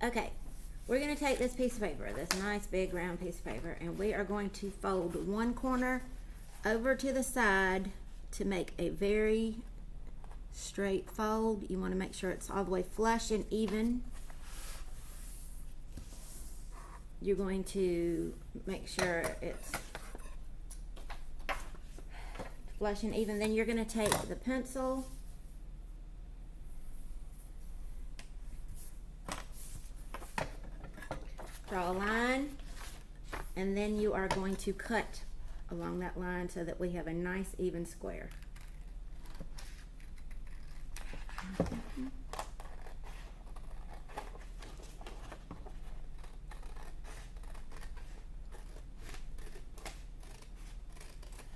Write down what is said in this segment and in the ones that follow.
Okay, we're going to take this piece of paper, this nice big round piece of paper, and we are going to fold one corner over to the side to make a very straight fold. You want to make sure it's all the way flush and even. You're going to make sure it's flush and even. Then you're going to take the pencil draw a line, and then you are going to cut along that line so that we have a nice even square.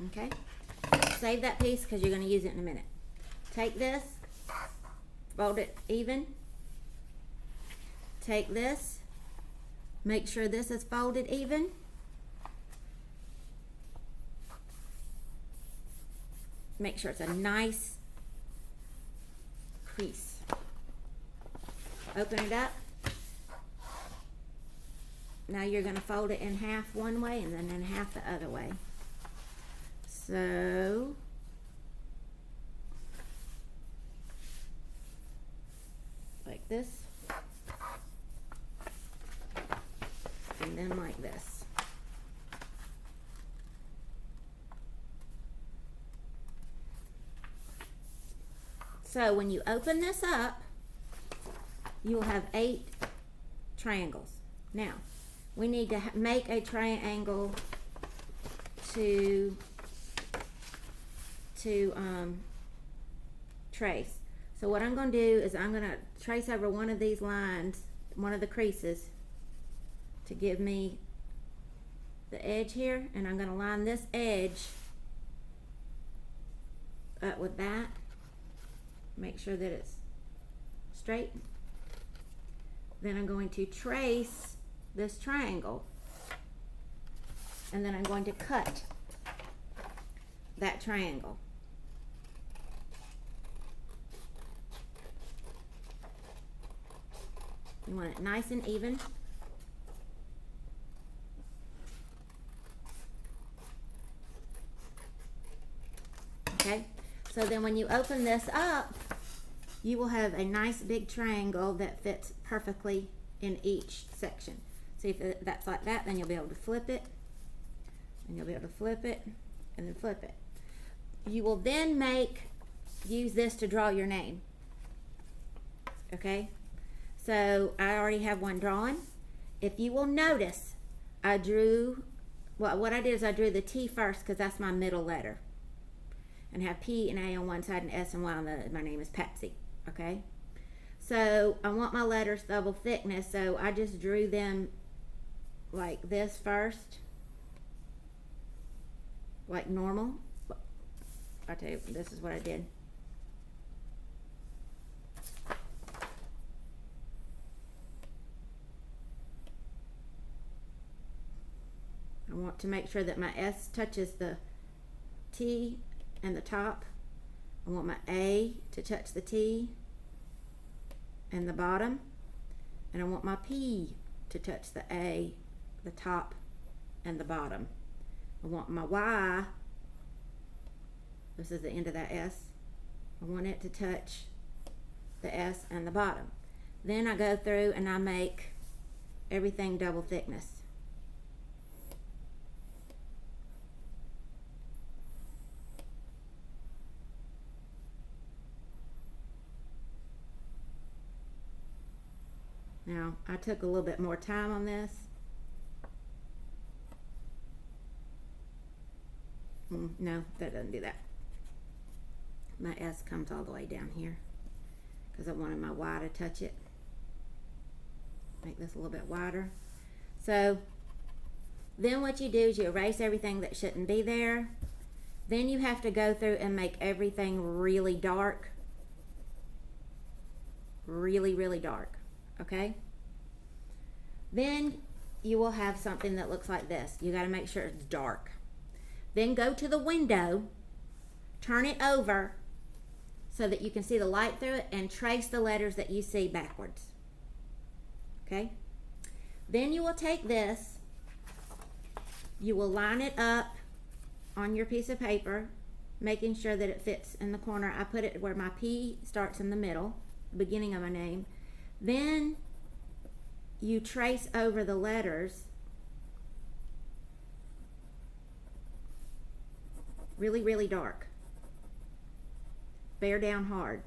Okay, save that piece because you're going to use it in a minute. Take this, fold it even, take this, make sure this is folded even. Make sure it's a nice crease. Open it up. Now you're going to fold it in half one way and then in half the other way. So like this. And then like this. So when you open this up, you will have 8 triangles. Now, we need to make a triangle to trace. So what I'm going to do is I'm going to trace over one of these lines, one of the creases, to give me the edge here, and I'm going to line this edge up with that. Make sure that it's straight. Then I'm going to trace this triangle, and then I'm going to cut that triangle. You want it nice and even. Okay, so then when you open this up, you will have a nice big triangle that fits perfectly in each section. See if that's like that, then you'll be able to flip it, and you'll be able to flip it, and then flip it. You will then use this to draw your name. Okay, so I already have one drawn. If you will notice, I drew, well, what I did is I drew the T first because that's my middle letter, and have P and A on one side and S and Y on the other. My name is Patsy. Okay, so I want my letters double thickness, so I just drew them like this first, like normal. I'll tell you, this is what I did. I want to make sure that my S touches the T and the top. I want my A to touch the T and the bottom, and I want my P to touch the A, the top, and the bottom. I want my Y, this is the end of that S, I want it to touch the S and the bottom. Then I go through and I make everything double thickness. Now, I took a little bit more time on this. No, that doesn't do that. My S comes all the way down here because I wanted my Y to touch it. Make this a little bit wider. So, then what you do is you erase everything that shouldn't be there. Then you have to go through and make everything really dark. Really, really dark. Okay? Then you will have something that looks like this. You got to make sure it's dark. Then go to the window, turn it over so that you can see the light through it, and trace the letters that you see backwards. okay? Then you will take this, you will line it up on your piece of paper, making sure that it fits in the corner. I put it where my P starts in the middle, the beginning of my name. Then you trace over the letters really, really dark. Bear down hard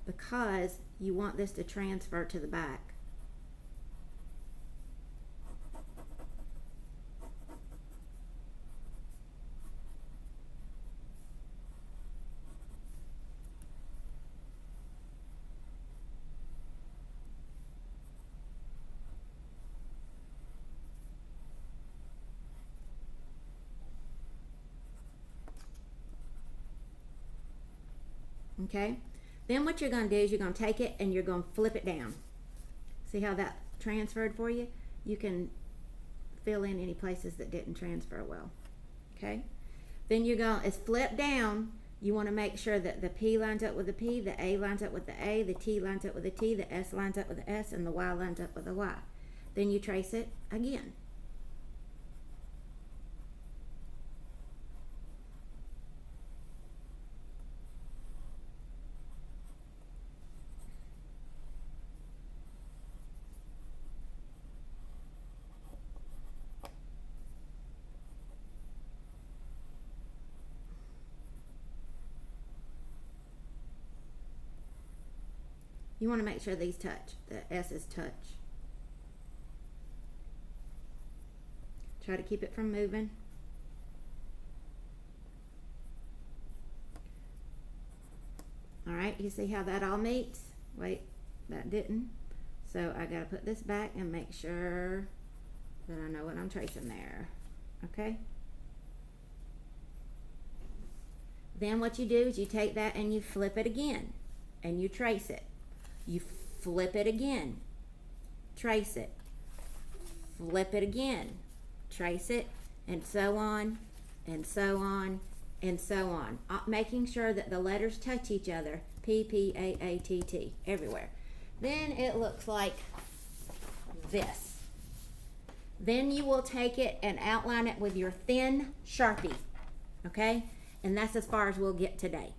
because you want this to transfer to the back. Okay, then what you're going to do is you're going to take it and you're going to flip it down. See how that transferred for you? You can fill in any places that didn't transfer well. Okay, then you're going, it's flipped down. You want to make sure that the P lines up with the P, the A lines up with the A, the T lines up with the T, the S lines up with the S, and the Y lines up with the Y. Then you trace it again. You want to make sure these touch, the S's touch. Try to keep it from moving. All right, you see how that all meets? Wait, that didn't. So I gotta put this back and make sure that I know what I'm tracing there. Okay? Then what you do is you take that and you flip it again and you trace it. You flip it again, trace it, flip it again, trace it, and so on, and so on, and so on. Making sure that the letters touch each other, P, P, A, A, T, T, everywhere. Then it looks like this. Then you will take it and outline it with your thin Sharpie, okay? And that's as far as we'll get today.